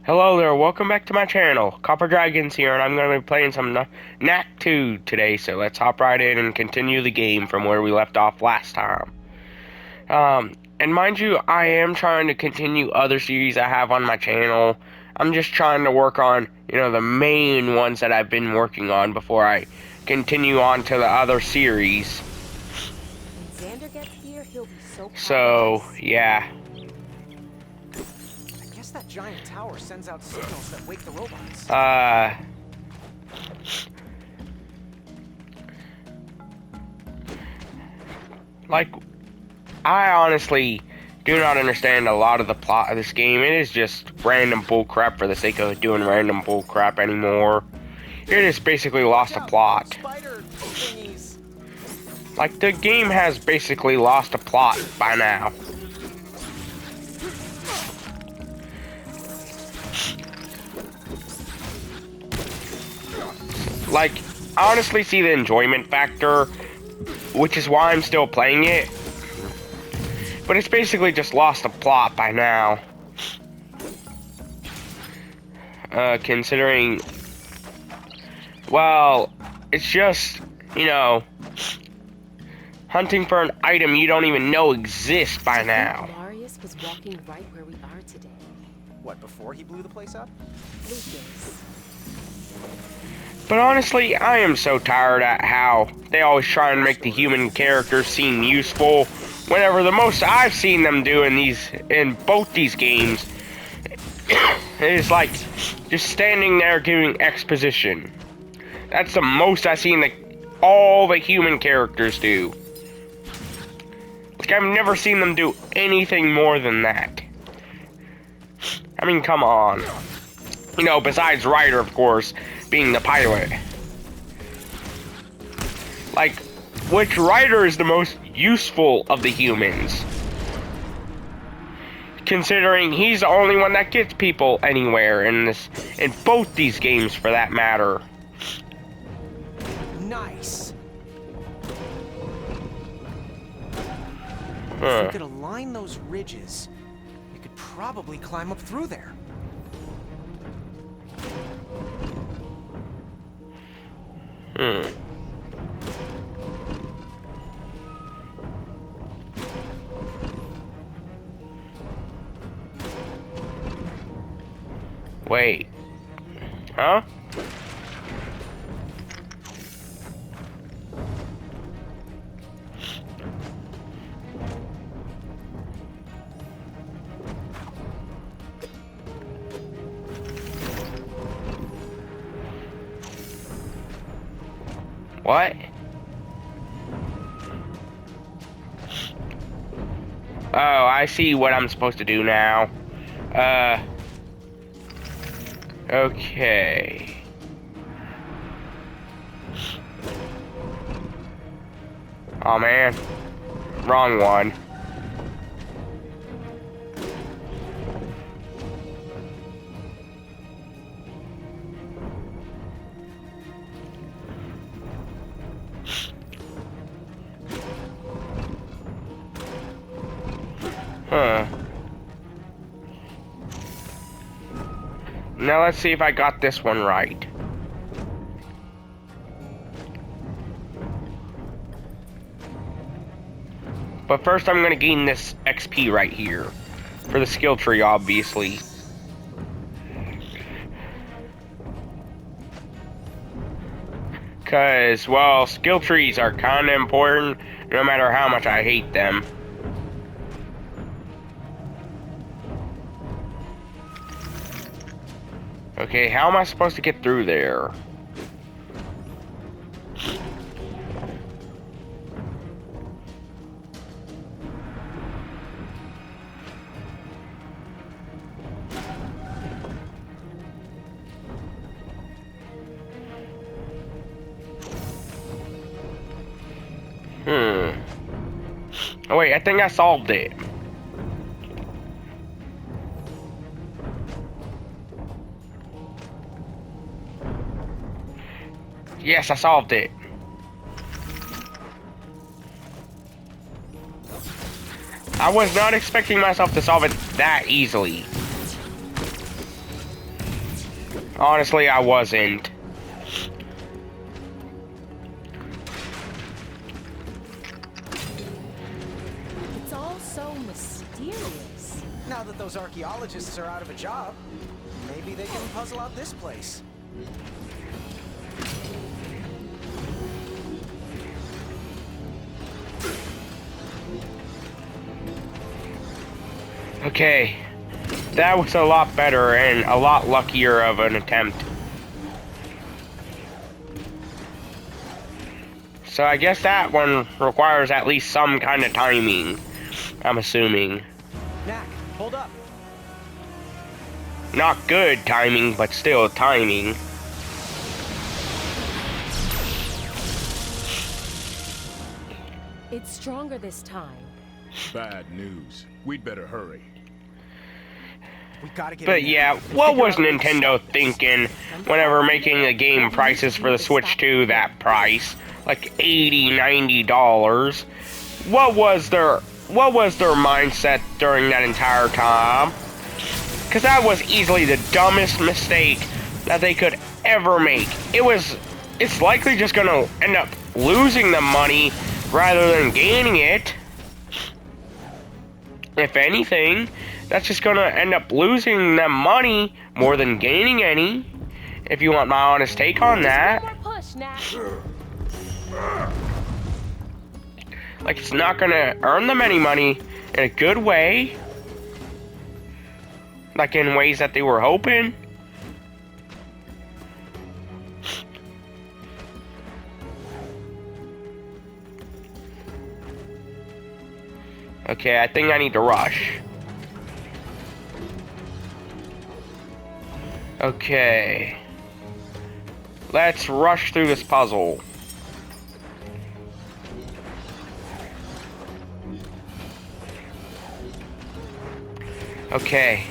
Hello there, welcome back to my channel. Copper Dragons here, and I'm going to be playing some KNACK 2 today, so let's hop right in and continue the game from where we left off last time. And mind you, I am trying to continue other series I have on my channel. I'm just trying to work on, the main ones that I've been working on before I continue on to the other series. When Xander gets here, he'll be so proud So, of us. yeah. I guess that giant tower sends out signals that wake the robots. I honestly do not understand a lot of the plot of this game. It is just random bullcrap for the sake of doing random bullcrap anymore. It has basically lost a plot. Spider thingies. Like, the game has basically lost a plot by now. Like, I honestly see the enjoyment factor, which is why I'm still playing it. But it's basically just lost a plot by now. Considering, well, it's just, hunting for an item you don't even know exists by now. Marius was walking right where we are today. What, before he blew the place up? Lucas. But honestly, I am so tired at how they always try and make the human characters seem useful, whenever the most I've seen them do in both these games is like just standing there giving exposition. That's the most I've seen all the human characters do. Like, I've never seen them do anything more than that. I mean, come on. Besides Ryder, of course, being the pilot. Like, which Ryder is the most useful of the humans? Considering he's the only one that gets people anywhere in both these games, for that matter. Nice. Huh. If we could align those ridges, we could probably climb up through there. Wait. Huh? What? Oh, I see what I'm supposed to do now. Okay. Oh man. Wrong one. Huh. Now let's see if I got this one right. But first I'm gonna gain this XP right here. For the skill tree, obviously. Cause, well, skill trees are kinda important, no matter how much I hate them. Okay, how am I supposed to get through there? Oh wait, I think I solved it. Yes, I solved it. I was not expecting myself to solve it that easily. Honestly, I wasn't. It's all so mysterious. Now that those archaeologists are out of a job, maybe they can puzzle out this place. Okay. That was a lot better and a lot luckier of an attempt. So I guess that one requires at least some kind of timing, I'm assuming. KNACK, hold up. Not good timing, but still timing. It's stronger this time. Bad news. We'd better hurry. We gotta get But in there yeah, and what figure was out where to Nintendo stop this. thinking whenever making the game prices for the Switch 2 that price? Like $80, $90. What was their mindset during that entire time? Because that was easily the dumbest mistake that they could ever make. It's likely just gonna end up losing the money rather than gaining it. If anything, that's just gonna end up losing them money more than gaining any. If you want my honest take on that. One more push, Knack. Like, it's not gonna earn them any money in a good way. Like, in ways that they were hoping. Okay, I think I need to rush. Okay. Let's rush through this puzzle. Okay.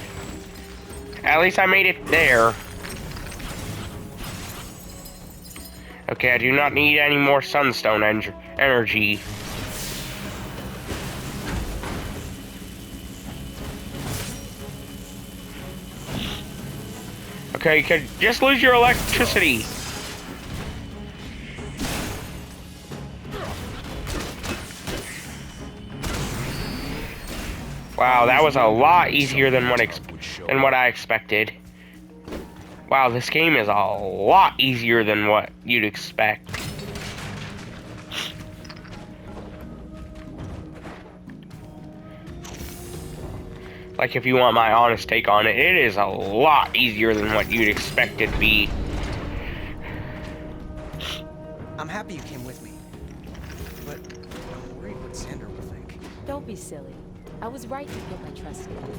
At least I made it there. Okay, I do not need any more sunstone energy. Okay, you could just lose your electricity. Wow, that was a lot easier than what I expected. Wow, this game is a lot easier than what you'd expect. Like, if you want my honest take on it, it is a lot easier than what you'd expect it to be. I'm happy you came with me, but I'm worried what Xander will think. Don't be silly. I was right to put my trust in you.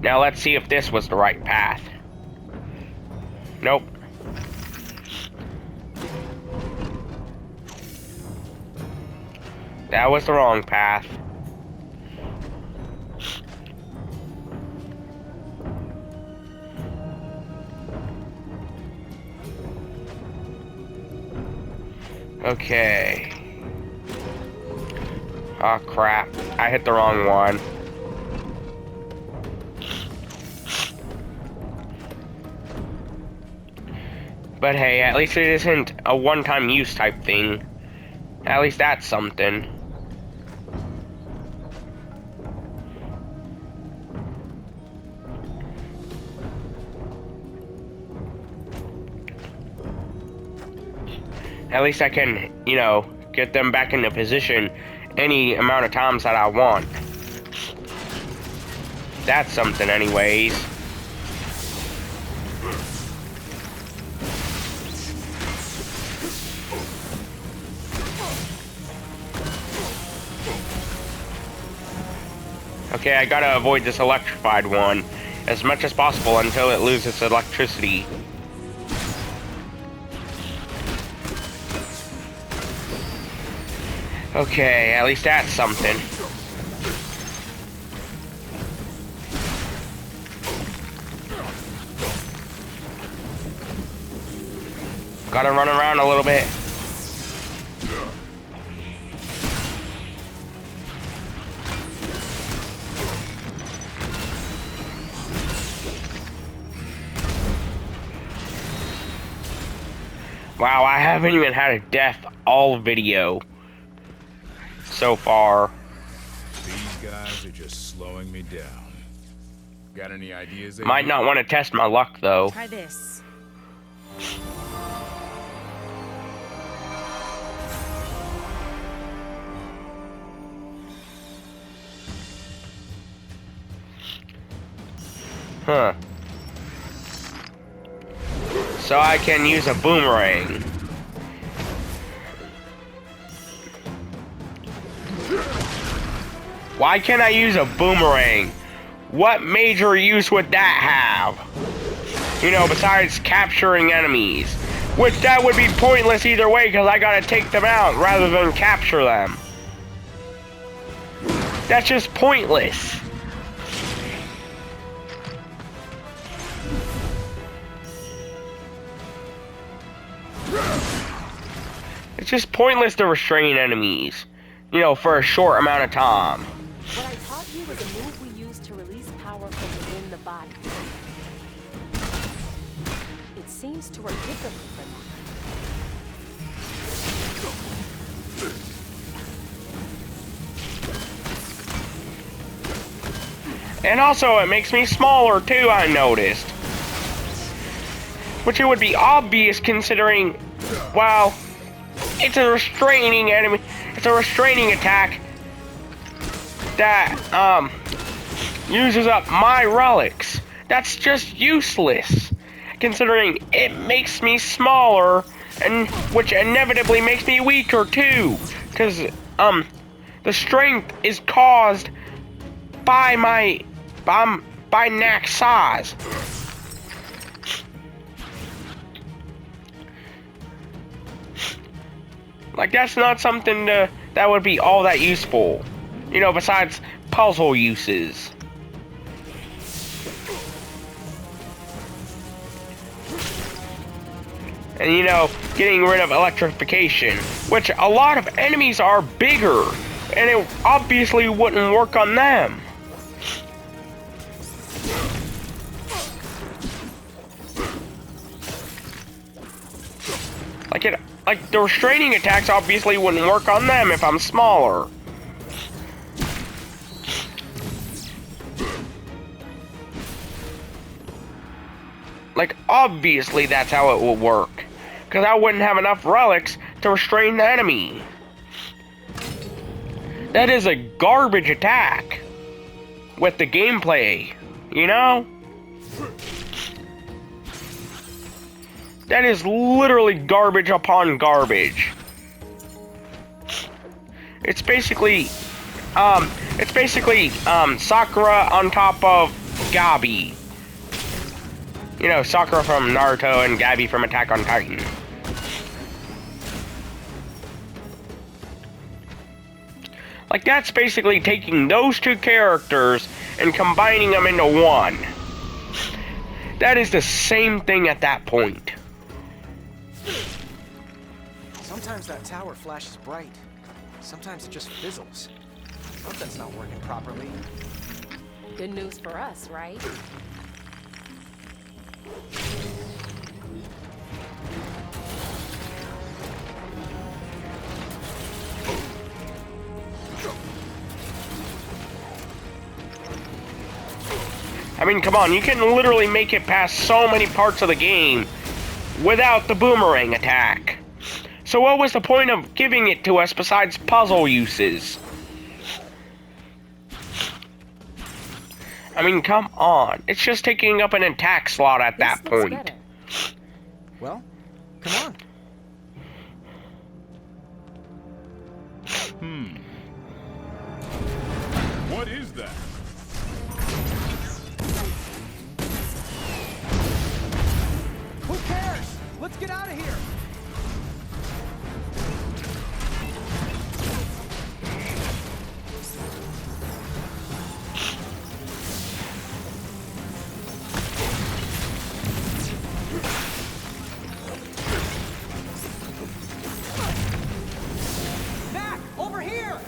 Now let's see if this was the right path. Nope. That was the wrong path. Okay. Oh crap. I hit the wrong one. But hey, at least it isn't a one-time use type thing. At least that's something. At least I can, you know, get them back into position any amount of times that I want. That's something anyways. Okay, I gotta avoid this electrified one as much as possible until it loses electricity. Okay, at least that's something. Gotta run around a little bit. Wow, I haven't even had a death all video so far. These guys are just slowing me down. Got any ideas? Might not want to test my luck though. Try this. Huh. So I can use a boomerang. Why can't I use a boomerang? What major use would that have? You know, besides capturing enemies. Which that would be pointless either way because I gotta take them out rather than capture them. That's just pointless. It's just pointless to restrain enemies, you know, for a short amount of time. What I taught you was a move we use to release power from within the body. It seems to work differently for that. And also, it makes me smaller too, I noticed. Which it would be obvious considering, well, it's a restraining enemy. It's a restraining attack that, uses up my relics. That's just useless. Considering it makes me smaller, and which inevitably makes me weaker too. Because, the strength is caused by by KNACK size. Like, that's not something that would be all that useful. You know, besides puzzle uses. And, you know, getting rid of electrification. Which a lot of enemies are bigger. And it obviously wouldn't work on them. Like, the restraining attacks obviously wouldn't work on them if I'm smaller. Like, obviously that's how it will work. Because I wouldn't have enough relics to restrain the enemy. That is a garbage attack. With the gameplay, you know? That is literally garbage upon garbage. It's basically, Sakura on top of Gabi. You know, Sakura from Naruto and Gabi from Attack on Titan. Like, that's basically taking those two characters and combining them into one. That is the same thing at that point. Sometimes that tower flashes bright. Sometimes it just fizzles. Something's not working properly. Good news for us, right? I mean, come on, you can literally make it past so many parts of the game without the boomerang attack. So what was the point of giving it to us besides puzzle uses? I mean, come on. It's just taking up an attack slot at that This looks point. better. Well, come on. What is that? Who cares? Let's get out of here. KNACK, over here.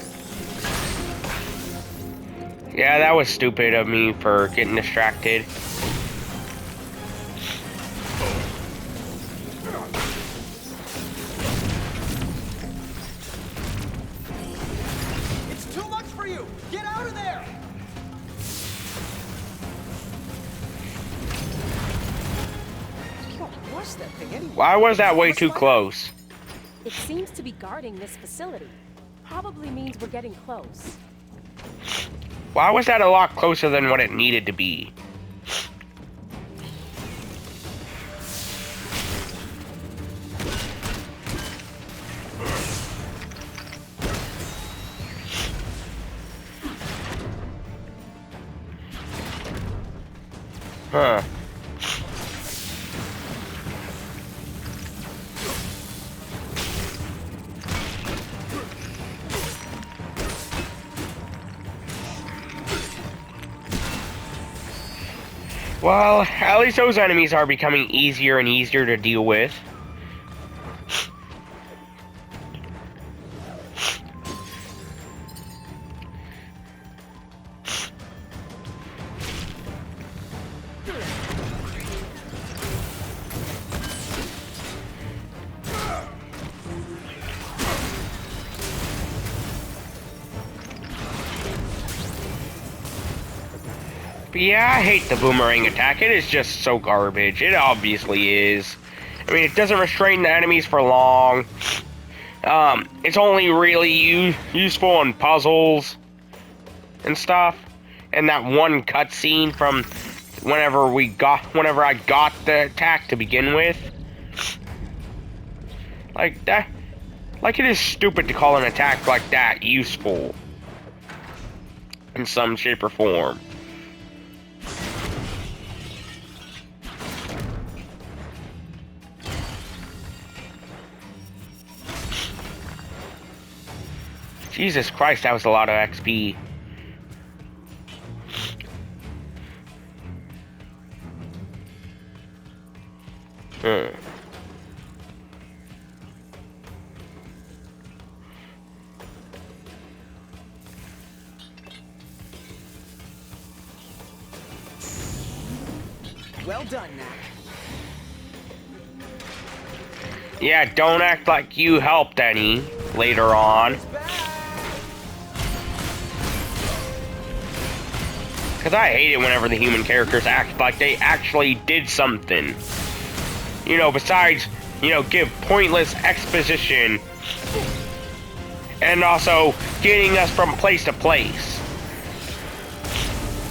Yeah, that was stupid of me for getting distracted. anywhere. Why was that way too close? It seems to be guarding this facility. Probably means we're getting close. Why was that a lot closer than what it needed to be? Huh. Well, at least those enemies are becoming easier and easier to deal with. But yeah, I hate the boomerang attack. It is just so garbage. It obviously is. I mean, it doesn't restrain the enemies for long. It's only really useful in puzzles and stuff. And that one cutscene from whenever I got the attack to begin with. Like that. Like, it is stupid to call an attack like that useful in some shape or form. Jesus Christ, that was a lot of XP. Well done, Knack. Yeah, don't act like you helped any later on. Because I hate it whenever the human characters act like they actually did something. You know, besides, you know, give pointless exposition. And also getting us from place to place.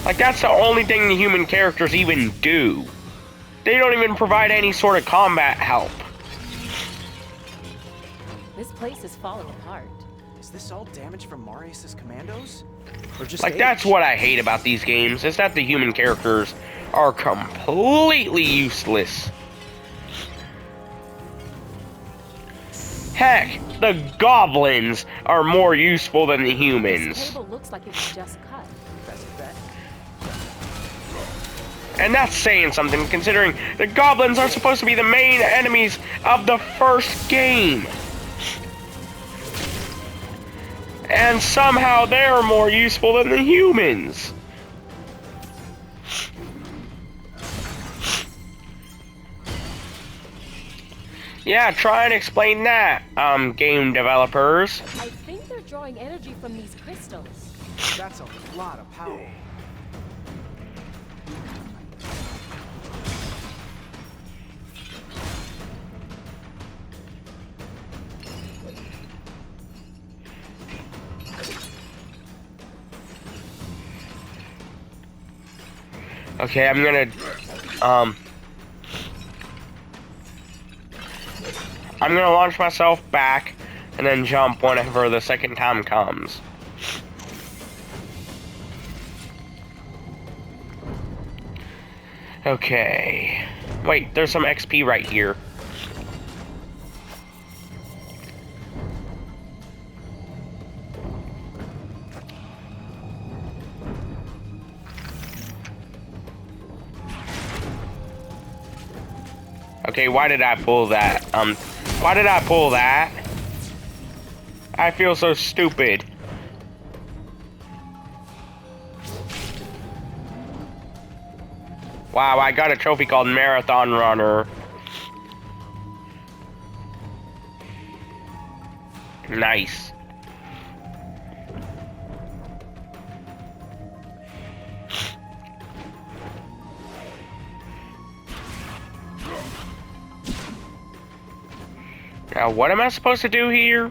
Like, that's the only thing the human characters even do. They don't even provide any sort of combat help. This place is falling apart. Is this all damage from Marius's commandos? Or just Like, age? that's what I hate about these games, is that the human characters are completely useless. Heck, the goblins are more useful than the This humans. table looks like it was just cut. That's a bet. And that's saying something, considering the goblins are supposed to be the main enemies of the first game. And somehow they're more useful than the humans. Yeah, try and explain that, game developers. I think they're drawing energy from these crystals. That's a lot of power. Okay, I'm gonna launch myself back and then jump whenever the second time comes. Okay. Wait, there's some XP right here. Okay, why did I pull that? Why did I pull that? I feel so stupid. Wow, I got a trophy called Marathon Runner. Nice. Now, what am I supposed to do here?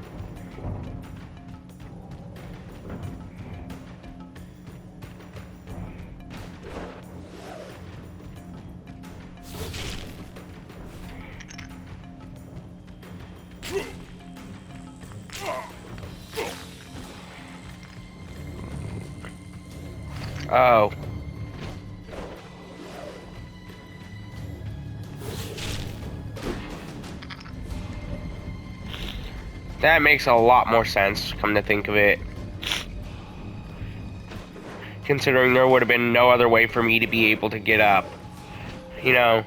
Oh. That makes a lot more sense, come to think of it. Considering there would have been no other way for me to be able to get up. You know,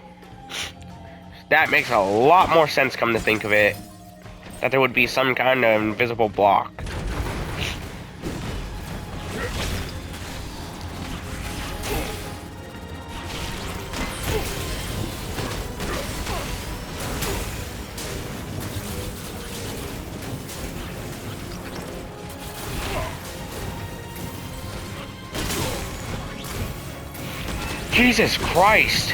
that makes a lot more sense, come to think of it. That there would be some kind of invisible block. Jesus Christ!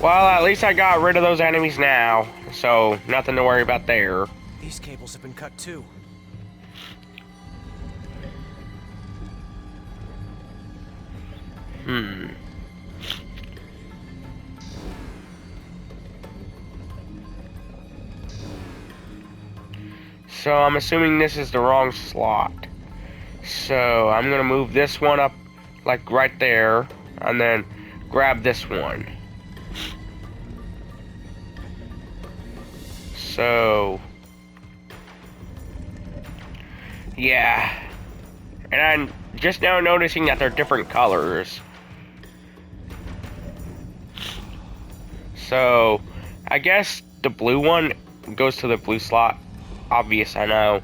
Well, at least I got rid of those enemies now, so nothing to worry about there. These cables have been cut too. So I'm assuming this is the wrong slot. So I'm gonna move this one up like right there and then grab this one. So yeah. And I'm just now noticing that they're different colors. So I guess the blue one goes to the blue slot. Obvious, I know.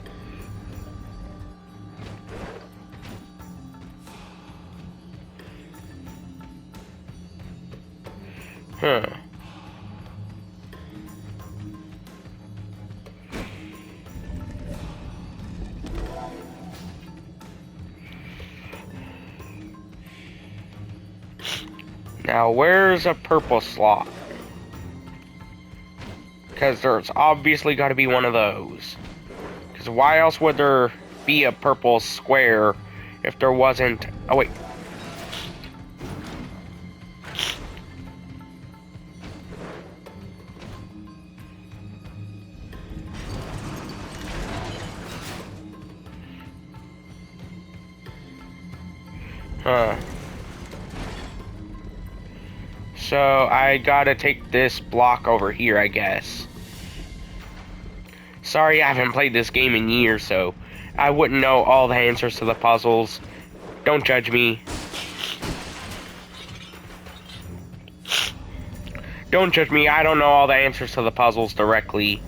Huh. Now, where's a purple slot? Because there's obviously got to be one of those. Because why else would there be a purple square if there wasn't... Oh, wait. Huh. So, I gotta take this block over here, I guess. Sorry, I haven't played this game in years, so I wouldn't know all the answers to the puzzles. Don't judge me. Don't judge me, I don't know all the answers to the puzzles directly.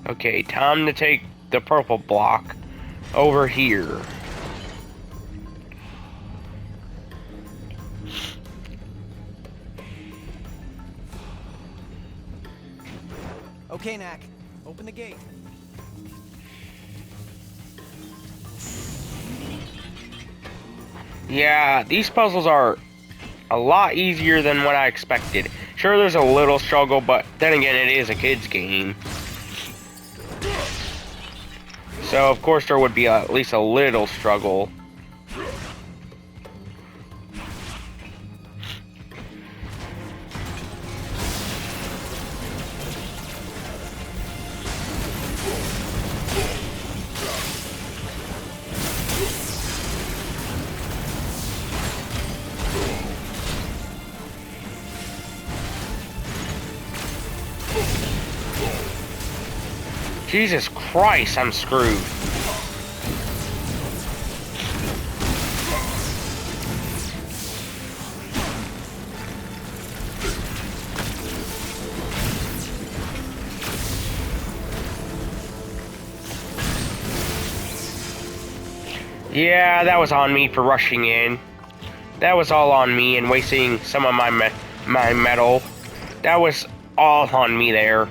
Okay, time to take the purple block over here. Okay, KNACK, open the gate. Yeah, these puzzles are a lot easier than what I expected. Sure, there's a little struggle, but then again, it is a kid's game. So, of course, there would be at least a little struggle. Jesus Christ, I'm screwed. Yeah, that was on me for rushing in. That was all on me and wasting some of my metal. That was all on me there.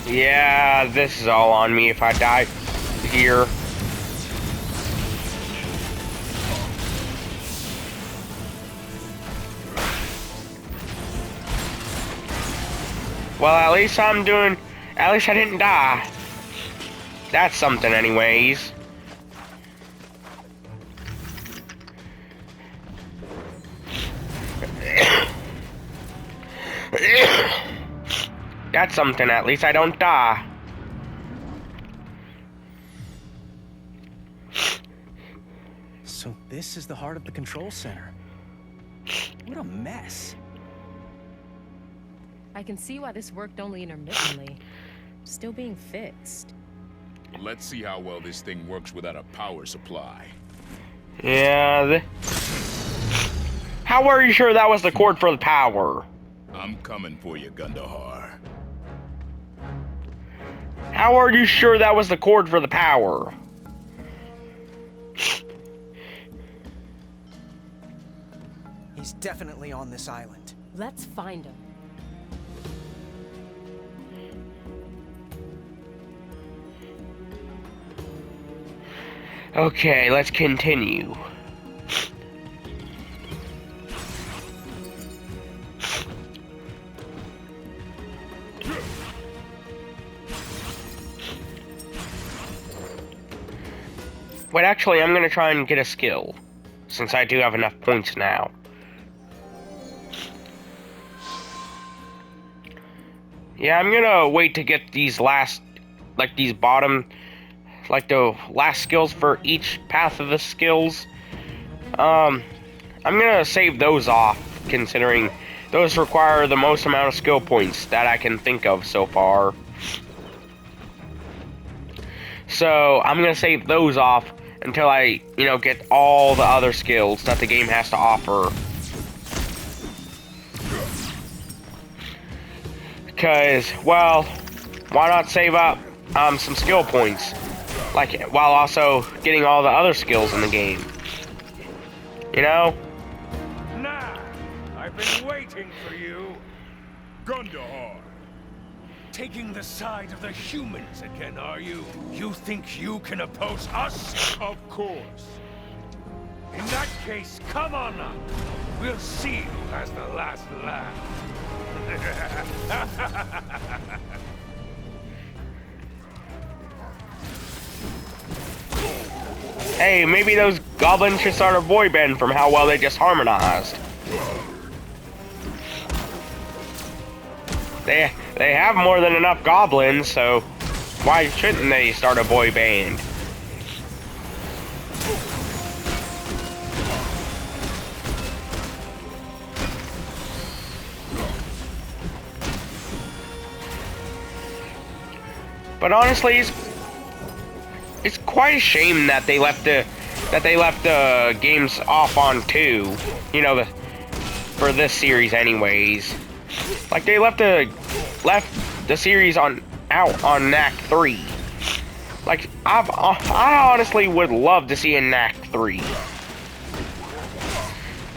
Yeah, this is all on me if I die here. Well, at least at least I didn't die. That's something anyways. That's something, at least I don't die. So this is the heart of the control center. What a mess. I can see why this worked only intermittently. Still being fixed. Let's see how well this thing works without a power supply. Yeah, how are you sure that was the cord for the power? I'm coming for you, Gundahar. How are you sure that was the cord for the power? He's definitely on this island. Let's find him. Okay, let's continue. But actually, I'm gonna try and get a skill, since I do have enough points now. Yeah, I'm gonna wait to get these last, like these bottom, like the last skills for each path of the skills. I'm gonna save those off, considering those require the most amount of skill points that I can think of so far. So I'm gonna save those off until I, get all the other skills that the game has to offer. Because, well, why not save up some skill points, like, while also getting all the other skills in the game? You know? Nah, I've been waiting for you. Gundahar! Taking the side of the humans again, are you? You think you can oppose us? Of course. In that case, come on up. We'll see who has the last laugh. Hey, maybe those goblins should start a boy band from how well they just harmonized. They have more than enough goblins, so why shouldn't they start a boy band? But honestly, it's quite a shame that they left the games off on 2. For this series, anyways. Like they left the series out on KNACK 3. Like I honestly would love to see a KNACK 3.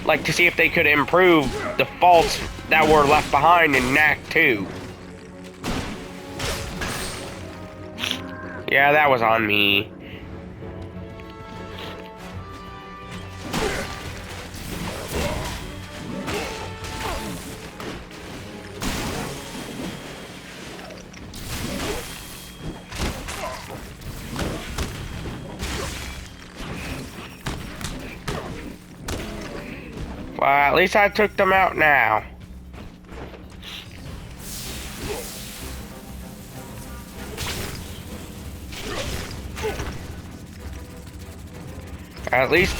Like to see if they could improve the faults that were left behind in KNACK 2. Yeah, that was on me. Well, at least I took them out now. At least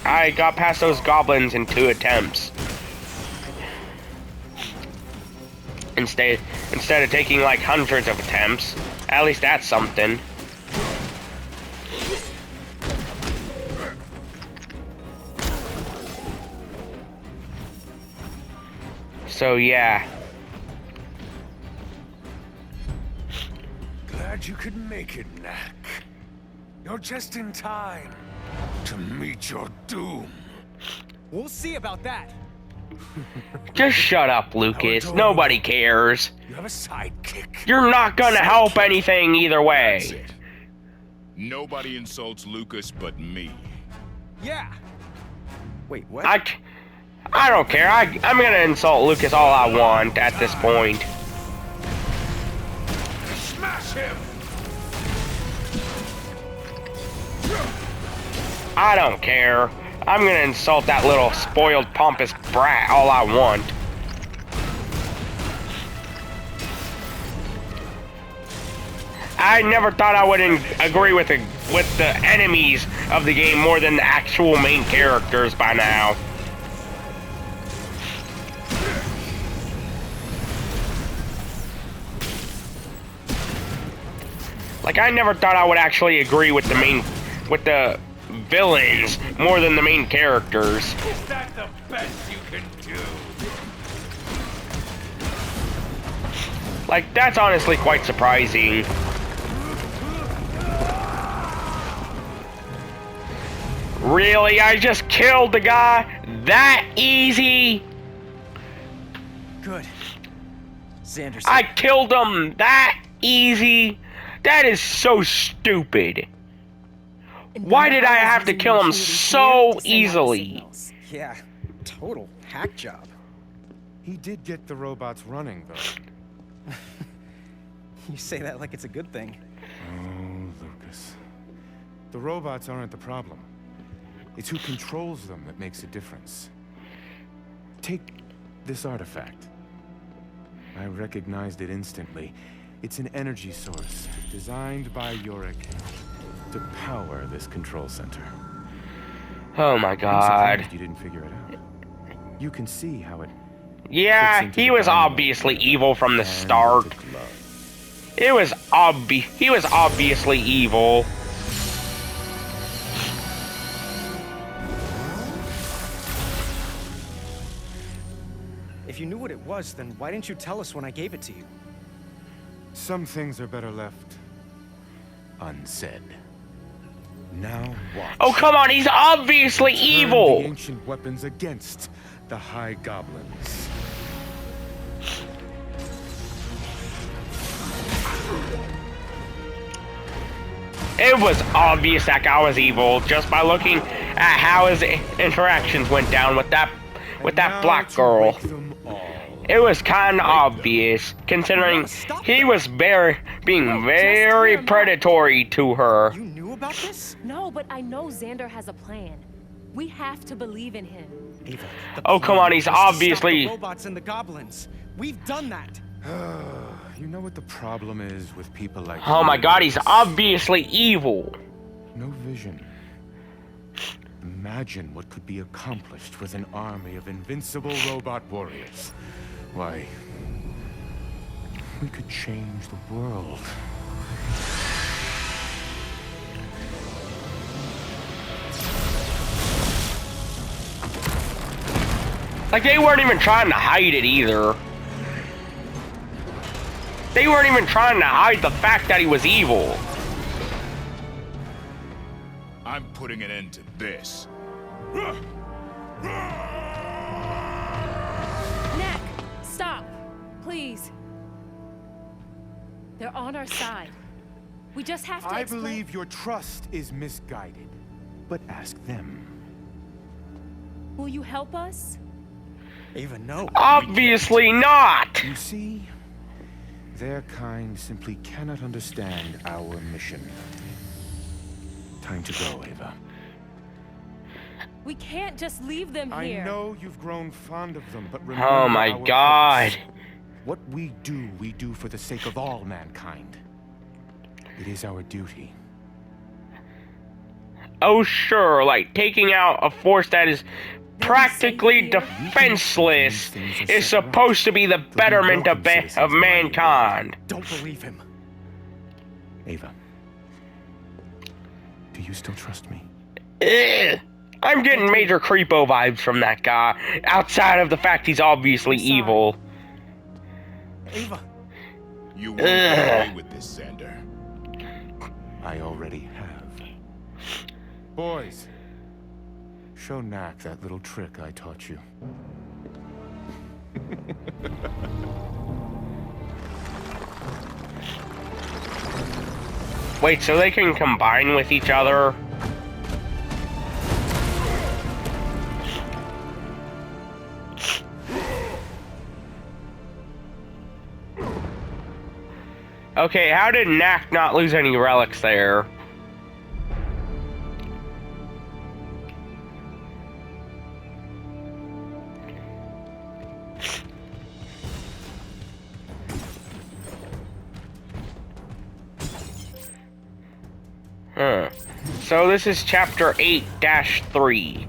I got past those goblins in 2 attempts. Instead of taking like hundreds of attempts. At least that's something. So yeah. Glad you could make it, KNACK. You're just in time to meet your doom. We'll see about that. Just shut up, Lucas. Nobody cares. You have a sidekick. You're not gonna help anything either That's way. it. Nobody insults Lucas but me. Yeah. Wait, what? I don't care. I'm gonna insult Lucas all I want at this point. Smash him! I don't care. I'm gonna insult that little spoiled, pompous brat all I want. I never thought I would agree with the enemies of the game more than the actual main characters by now. Like, I never thought I would actually agree with the villains more than the main characters. Is that the best you can do? Like, that's honestly quite surprising. Really? I just killed the guy? That easy? Good. Xander's. I killed him that easy? That is so stupid. Why did I have to kill him so easily? Yeah, total hack job. He did get the robots running, though. You say that like it's a good thing. Oh, Lucas. The robots aren't the problem. It's who controls them that makes a difference. Take this artifact. I recognized it instantly. It's an energy source designed by Yorick to power this control center. Oh my I'm god. surprised you didn't figure it out. You can see how it Yeah, fits into he the was dynamo obviously evil from the and start. the glove. He was obviously evil. If you knew what it was, then why didn't you tell us when I gave it to you? Some things are better left unsaid. Now watch. Oh, come on, he's obviously Turn evil. the ancient weapons against the High Goblins. It was obvious that guy was evil just by looking at how his interactions went down with that Now black to girl. wake them all. It was kind of obvious, considering he was being very predatory to her. You knew about this? No, but I know Xander has a plan. We have to believe in him. Ava, Oh, come on, he's was to stop obviously... the robots and the goblins. We've done that. You know what the problem is with people like Oh my you, god, he's Lucas? obviously evil. No vision. Imagine what could be accomplished with an army of invincible robot warriors. Why, we could change the world. Like, they weren't even trying to hide it either. They weren't even trying to hide the fact that he was evil. I'm putting an end to this. KNACK, stop. Please. They're on our side. We just have to I explain- believe your trust is misguided, but ask them. Will you help us? Ava, no. Obviously not. You see, their kind simply cannot understand our mission. Time to go, Ava. We can't just leave them I here. know you've grown fond of them, but remember Oh my our god. purpose. What we do for the sake of all mankind. It is our duty. Oh sure, like taking out a force that is practically defenseless is supposed to be the betterment of mankind. Don't believe him. Ava, do you still trust me? Ugh. I'm getting major creepo vibes from that guy, outside of the fact he's obviously evil. Ava. You won't get away with this, Xander. I already have. Boys, show KNACK that little trick I taught you. Wait, so they can combine with each other? Okay, how did KNACK not lose any relics there? Huh. So this is chapter 8-3.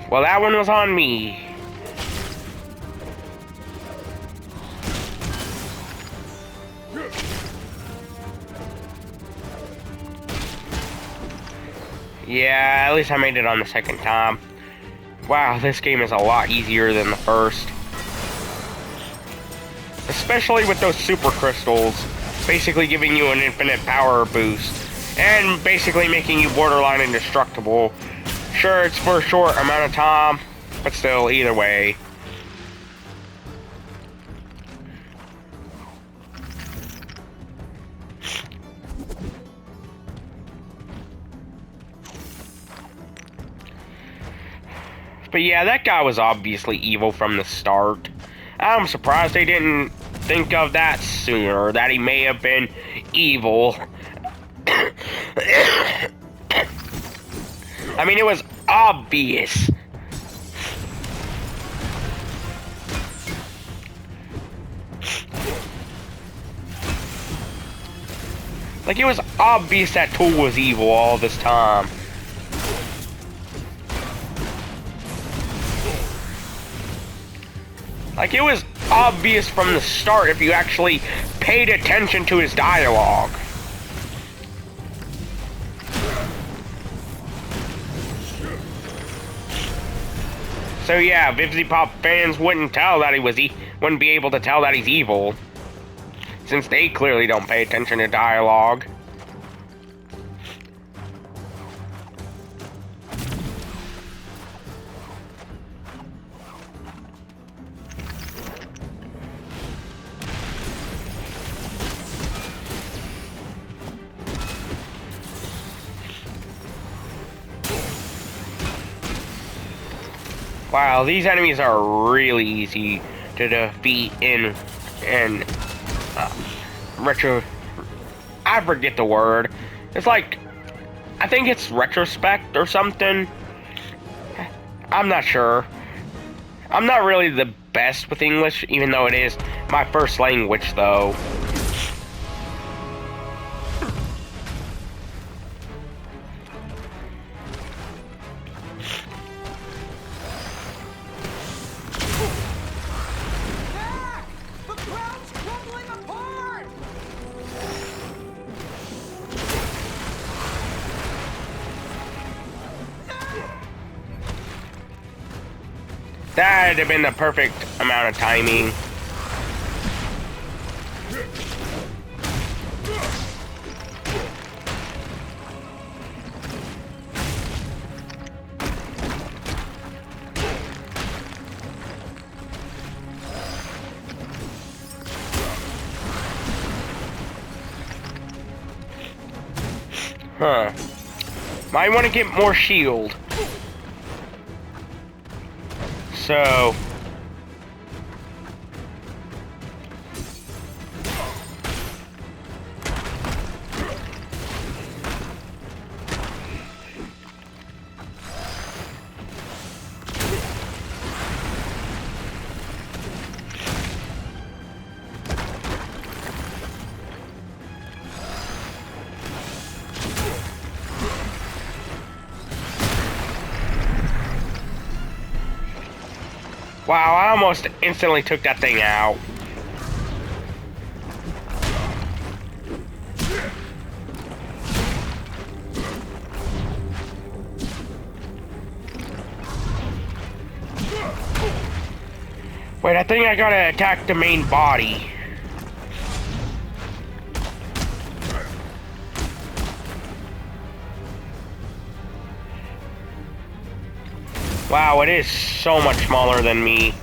Well, that one was on me. Yeah, at least I made it on the second time. Wow, this game is a lot easier than the first. Especially with those super crystals, basically giving you an infinite power boost, and basically making you borderline indestructible. Sure, it's for a short amount of time, but still, either way. But yeah, that guy was obviously evil from the start. I'm surprised they didn't think of that sooner, that he may have been evil. I mean, it was obvious. Like, it was obvious that Tool was evil all this time. Like, it was obvious from the start if you actually paid attention to his dialogue. So yeah, Vivzy Pop fans wouldn't tell that he was wouldn't be able to tell that he's evil, since they clearly don't pay attention to dialogue. Wow, these enemies are really easy to defeat in retro. I forget the word. It's like, I think it's retrospect or something. I'm not sure. I'm not really the best with English, even though it is my first language, though. That'd have been the perfect amount of timing. Huh. Might want to get more shield. So... Wow, I almost instantly took that thing out. Wait, I think I gotta attack the main body. Wow, it is so much smaller than me.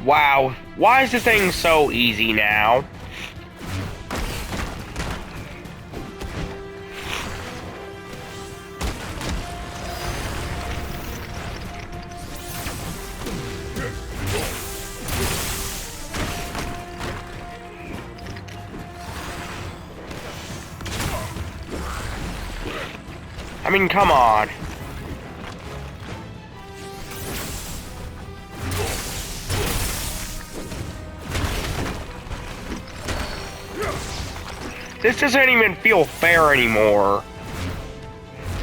Wow, why is the thing so easy now? I mean, come on. This doesn't even feel fair anymore.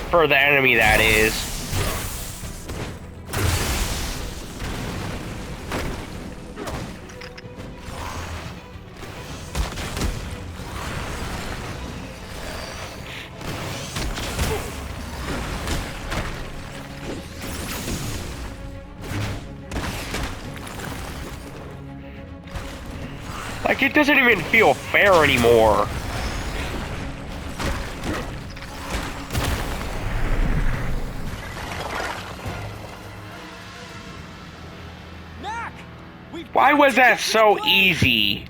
For the enemy, that is. Like, it doesn't even feel fair anymore. KNACK! Why was that so easy?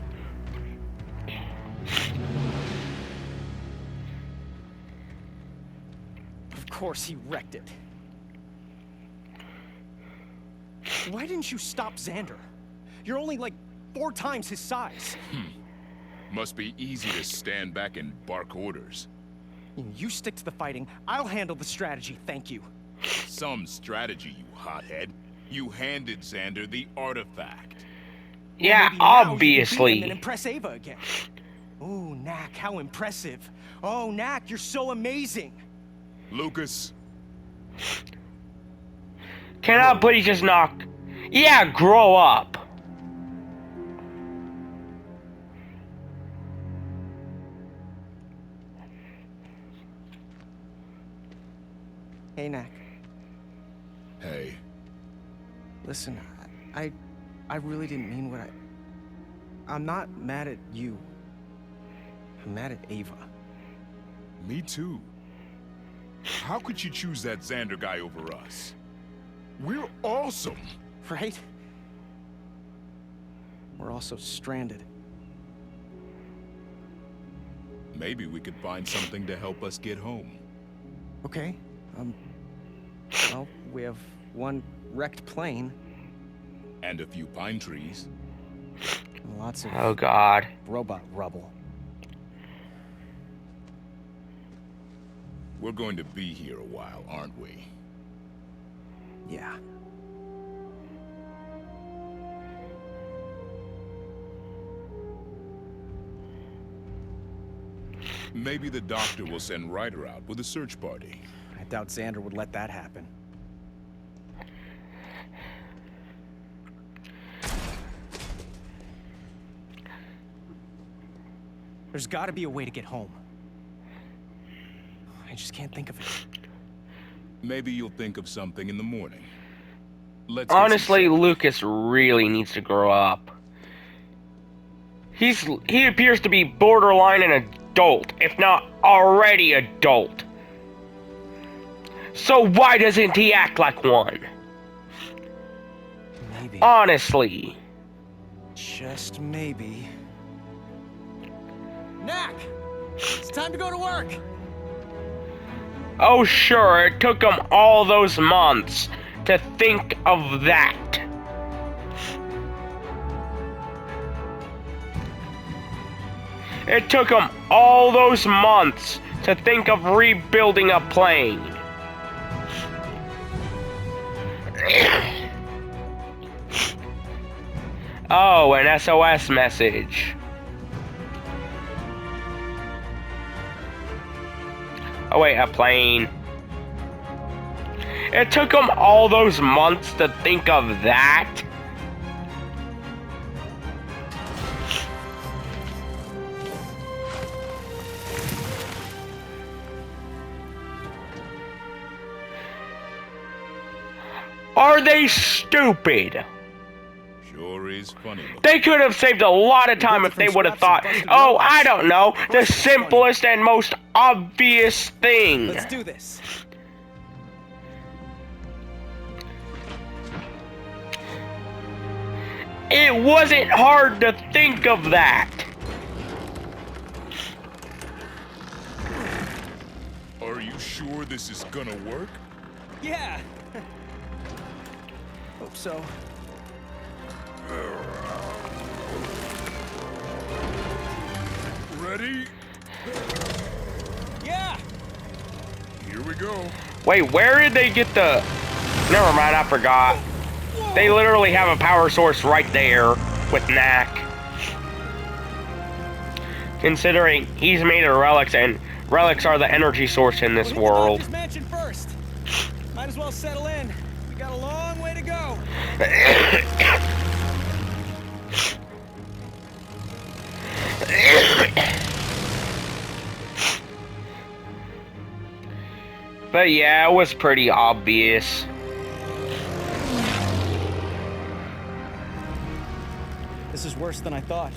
Of course he wrecked it. Why didn't you stop Xander? You're only like 4 times his size. Must be easy to stand back and bark orders. You stick to the fighting, I'll handle the strategy, thank you. Some strategy, you hothead. You handed Xander the artifact. Yeah, Maybe now you can beat him obviously. and impress Ava again. Oh, KNACK, how impressive. Oh, KNACK, you're so amazing. Lucas, Cannot please just knock. Yeah, grow up. Hey, KNACK, hey, listen, I really didn't mean what I'm not mad at you. I'm mad at Ava. me too. How could you choose that Xander guy over us? We're awesome. Right? We're also stranded. Maybe we could find something to help us get home. Okay, well, we have one wrecked plane, And a few pine trees. and lots of Oh God. robot rubble. We're going to be here a while, aren't we? Yeah. Maybe the doctor will send Ryder out with a search party. I doubt Xander would let that happen. There's gotta be a way to get home. I just can't think of it. Maybe you'll think of something in the morning. Let's get some Honestly, sleep. Lucas really needs to grow up. He appears to be borderline an adult, if not already adult. So why doesn't he act like one? Maybe. Honestly. Just maybe. KNACK! It's time to go to work! Oh sure, it took him all those months to think of that. It took him all those months to think of rebuilding a plane. Oh, an SOS message. Oh wait, a plane. It took them all those months to think of that. Are they stupid? Sure is funny. They could have saved a lot of time if they would have thought, oh, I don't know, the simplest and most obvious thing. Let's do this. It wasn't hard to think of that. Are you sure this is gonna work? Yeah. Hope so. Ready? Yeah. Here we go. Wait, where did they get the... Never mind, I forgot. They literally have a power source right there with KNACK. Considering he's made of relics, and relics are the energy source in this world. Mansion first. Might as well settle in. We got a long way to go. But yeah, it was pretty obvious. This is worse than I thought.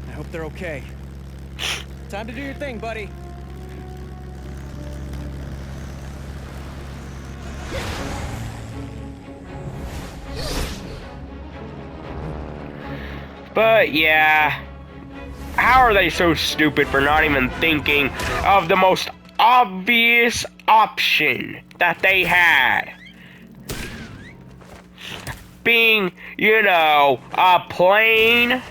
I hope they're okay. Time to do your thing, buddy. But yeah, how are they so stupid for not even thinking of the most obvious option that they had? Being, you know, a plane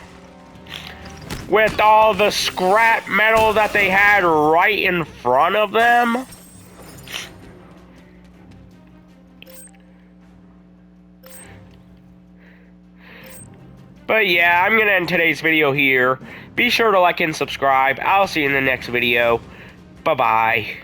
with all the scrap metal that they had right in front of them. But yeah, I'm gonna end today's video here. Be sure to like and subscribe. I'll see you in the next video. Bye-bye.